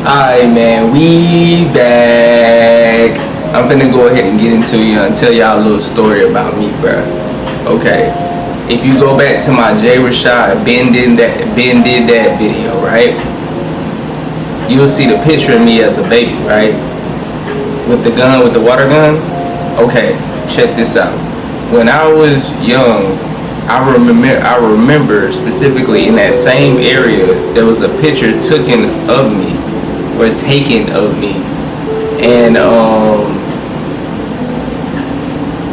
Alright, man, we back. I'm finna go ahead and get into you and tell y'all a little story about me, bruh. Okay, if you go back to my J Rashad Ben did that video, right? You'll see the picture of me as a baby, right? With the gun, with the water gun. Okay, check this out. When I was young, I remember specifically in that same area there was a picture taken of me, and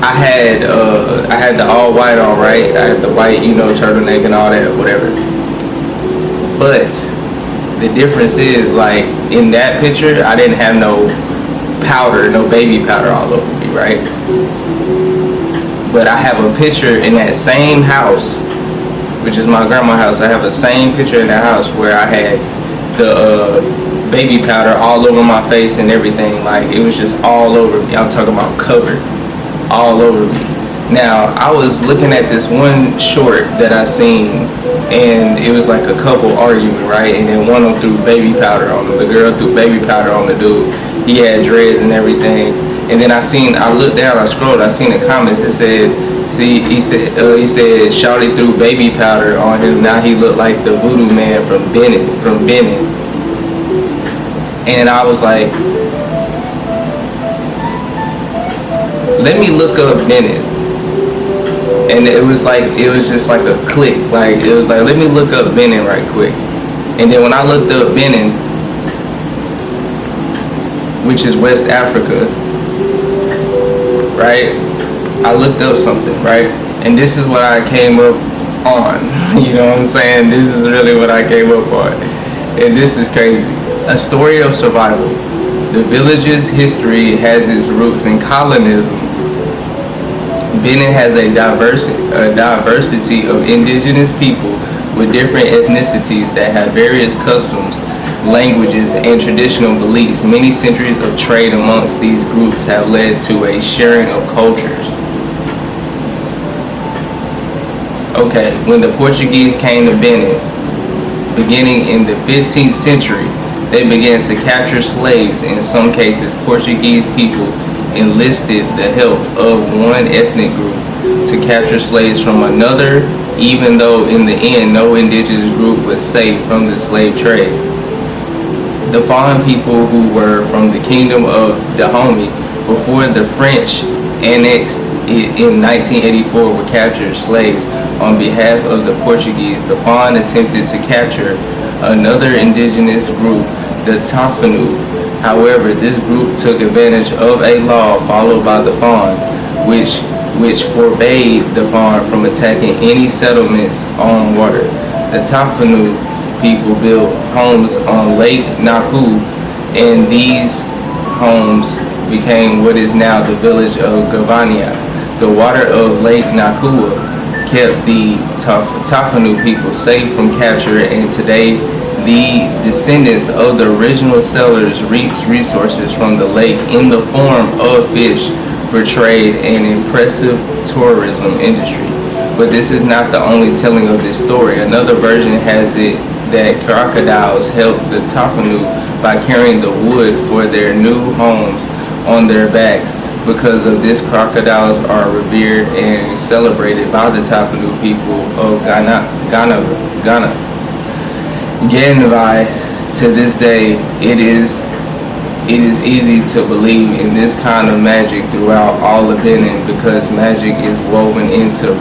I had the all white on, right? I had the white, turtleneck and all that, whatever. But the difference is, like, in that picture, I didn't have no powder, no baby powder all over me, right? But I have a picture in that same house, which is my grandma's house. I have a same picture in that house where I had the baby powder all over my face and everything. Like, it was just all over me. I'm talking about covered all over me. Now, I was looking at this one short that I seen, and it was like a couple arguing, right? And then one of them threw baby powder on him. The girl threw baby powder on the dude. He had dreads and everything. And then I looked down, I scrolled, I seen the comments. It said, he said Shawty threw baby powder on him. Now he looked like the voodoo man from BENIN. And I was like, let me look up BENIN. And it was just like a click. Like, it was like, let me look up BENIN right quick. And then when I looked up BENIN, which is West Africa, right? I looked up something, right? And this is what I came up on. You know what I'm saying? This is really what I came up on. And this is crazy. A story of survival. The village's history has its roots in colonism. Benin has a diversity of indigenous people with different ethnicities that have various customs, languages, and traditional beliefs. Many centuries of trade amongst these groups have led to a sharing of cultures. Okay, when the Portuguese came to Benin, beginning in the 15th century, they began to capture slaves. In some cases, Portuguese people enlisted the help of one ethnic group to capture slaves from another, even though in the end no indigenous group was safe from the slave trade. The foreign people who were from the kingdom of Dahomey before the French annexed it in 1984 were captured slaves on behalf of the Portuguese. The Fawn attempted to capture another indigenous group, the Tafanu. However, this group took advantage of a law followed by the Fawn, which forbade the Fawn from attacking any settlements on water. The Tafanu people built homes on Lake Naku, and these homes became what is now the village of Gavania. The water of Lake Nakua kept the Tafanu people safe from capture, and today the descendants of the original settlers reaps resources from the lake in the form of fish for trade and impressive tourism industry. But this is not the only telling of this story. Another version has it that crocodiles helped the Tafanu by carrying the wood for their new homes on their backs. Because of this, crocodiles are revered and celebrated by the Tafanu people of Ghana. To this day, it is easy to believe in this kind of magic throughout all of Benin, because magic is woven into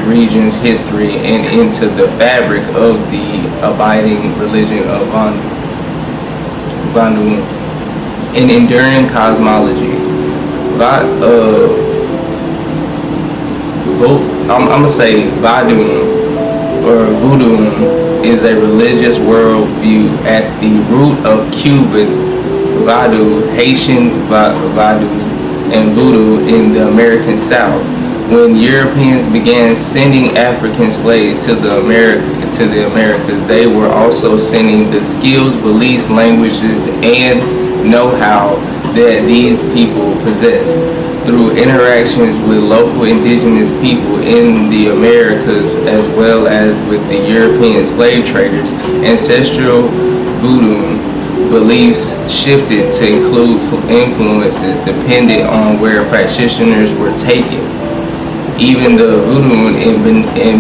region's history and into the fabric of the abiding religion of Vandu, an enduring cosmology. I'm gonna say Vadum or Voodoo is a religious worldview at the root of Cuban Vadu, Haitian Vadu, and Voodoo in the American South. When Europeans began sending African slaves to the Americas, they were also sending the skills, beliefs, languages, and know-how that these people possessed. Through interactions with local indigenous people in the Americas, as well as with the European slave traders, ancestral voodoo beliefs shifted to include influences dependent on where practitioners were taken. Even the voodoo in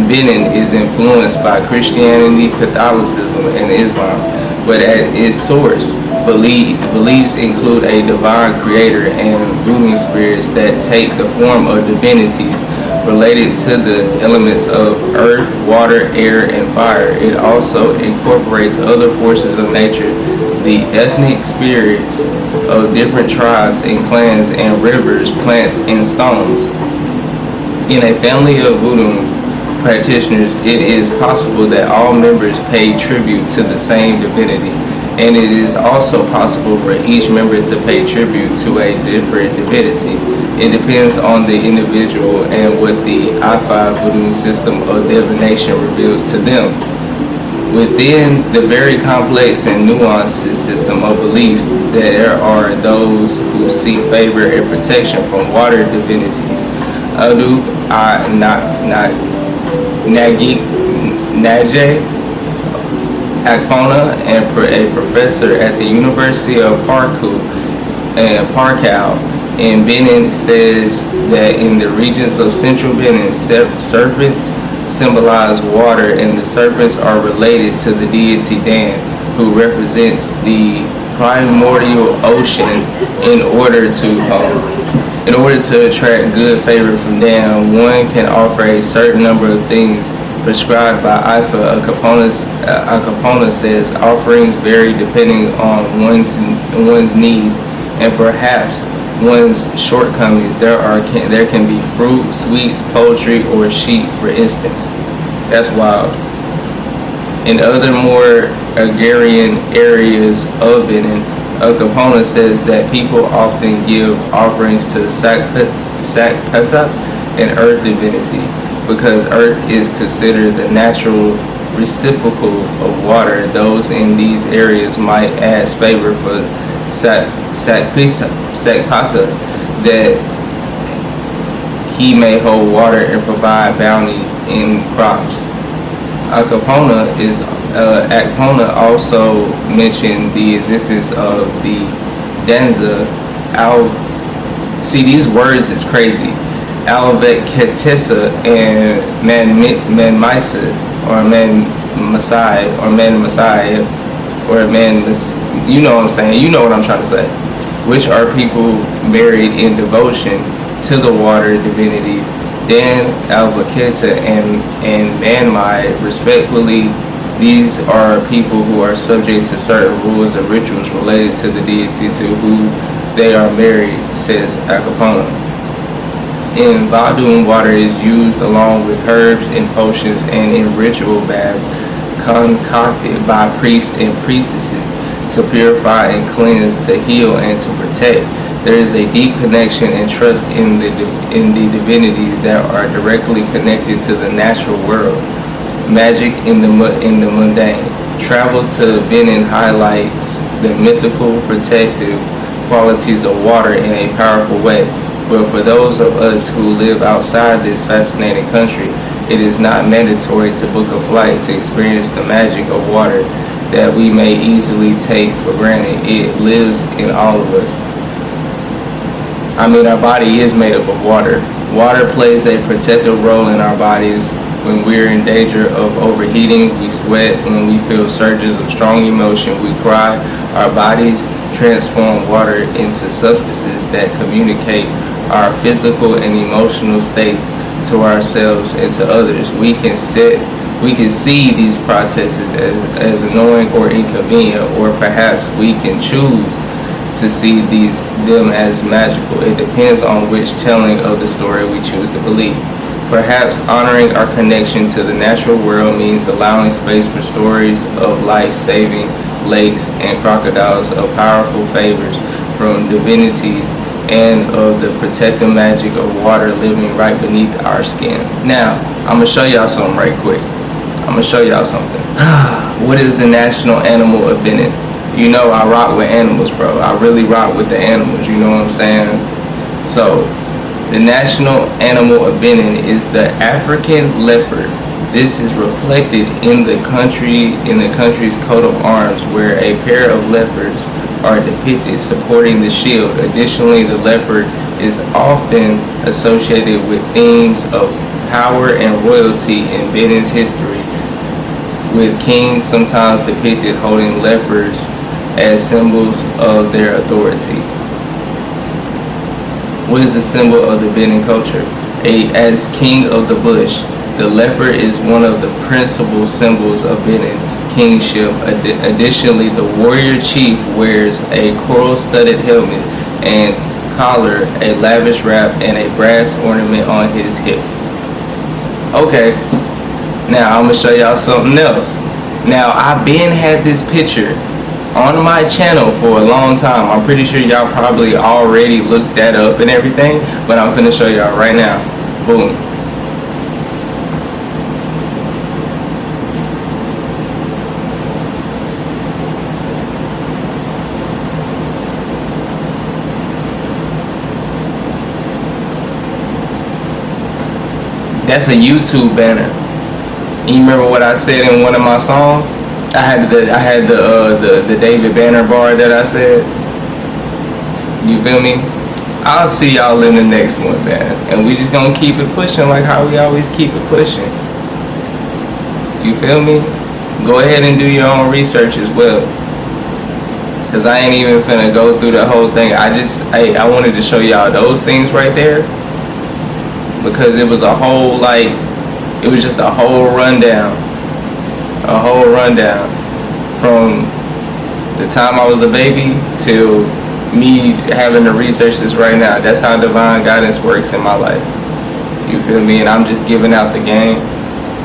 Benin is influenced by Christianity, Catholicism, and Islam, but at its source, beliefs include a divine creator and voodoo spirits that take the form of divinities related to the elements of earth, water, air, and fire. It also incorporates other forces of nature, the ethnic spirits of different tribes and clans, and rivers, plants, and stones. In a family of voodoo practitioners, it is possible that all members pay tribute to the same divinity, and it is also possible for each member to pay tribute to a different divinity. It depends on the individual and what the I-5 voodoo system of divination reveals to them. Within the very complex and nuanced system of beliefs, there are those who seek favor and protection from water divinities. Adu Najee Akpona, and a professor at the University of Parkau in Benin, says that in the regions of central Benin, serpents symbolize water, and the serpents are related to the deity Dan, who represents the primordial ocean. In order to attract good favor from Dan, one can offer a certain number of things prescribed by Ifa. Acapona says offerings vary depending on one's needs and perhaps one's shortcomings. There can be fruit, sweets, poultry, or sheep, for instance. That's wild. In other more agrarian areas of Benin, Acapona says that people often give offerings to Sakpeta, an earth divinity, because earth is considered the natural reciprocal of water. Those in these areas might ask favor for Sakpeta, that he may hold water and provide bounty in crops. Akpona also mentioned the existence of the Danza. See, these words is crazy. Alveketesa and Manmisa, or Man-Masai, or Man-Masai, or you know what I'm saying, you know what I'm trying to say, which are people married in devotion to the water divinities, Dan, Alveketa, and Manmai, respectively. These are people who are subject to certain rules and rituals related to the deity to who they are married, says Acapona. In Vodun, water is used along with herbs and potions and in ritual baths concocted by priests and priestesses to purify and cleanse, to heal, and to protect. There is a deep connection and trust in the divinities that are directly connected to the natural world. Magic in the mundane. Travel to Benin highlights the mythical, protective qualities of water in a powerful way. But for those of us who live outside this fascinating country, it is not mandatory to book a flight to experience the magic of water that we may easily take for granted. It lives in all of us. I mean, our body is made up of water. Water plays a protective role in our bodies. When we're in danger of overheating, we sweat. When we feel surges of strong emotion, we cry. Our bodies transform water into substances that communicate our physical and emotional states to ourselves and to others. We can see these processes as annoying or inconvenient, or perhaps we can choose to see them as magical. It depends on which telling of the story we choose to believe. Perhaps honoring our connection to the natural world means allowing space for stories of life-saving lakes and crocodiles, of powerful favors from divinities, and of the protective magic of water living right beneath our skin. Now, I'm going to show y'all something right quick. What is the national animal of Benin? You know I rock with animals, bro. I really rock with the animals, you know what I'm saying? So, the national animal of Benin is the African leopard. This is reflected in the country's coat of arms, where a pair of leopards are depicted supporting the shield. Additionally, the leopard is often associated with themes of power and royalty in Benin's history, with kings sometimes depicted holding leopards as symbols of their authority. What is the symbol of the Benin culture? As king of the bush, the leopard is one of the principal symbols of Benin kingship. Additionally, the warrior chief wears a coral-studded helmet and collar, a lavish wrap, and a brass ornament on his hip. Okay, now I'm gonna show y'all something else. Now, I've been had this picture on my channel for a long time. I'm pretty sure y'all probably already looked that up and everything, but I'm finna show y'all right now. Boom. That's a YouTube banner. You remember what I said in one of my songs? I had the David Banner bar that I said. You feel me? I'll see y'all in the next one, man. And we just gonna keep it pushing like how we always keep it pushing. You feel me? Go ahead and do your own research as well. Cause I ain't even finna go through the whole thing. I wanted to show y'all those things right there. Because it was a whole, it was just a whole rundown. A whole rundown. From the time I was a baby till me having to research this right now. That's how divine guidance works in my life. You feel me? And I'm just giving out the game.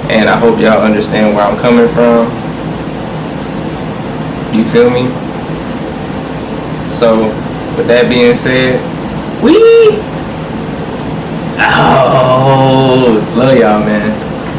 And I hope y'all understand where I'm coming from. You feel me? So, with that being said, wee!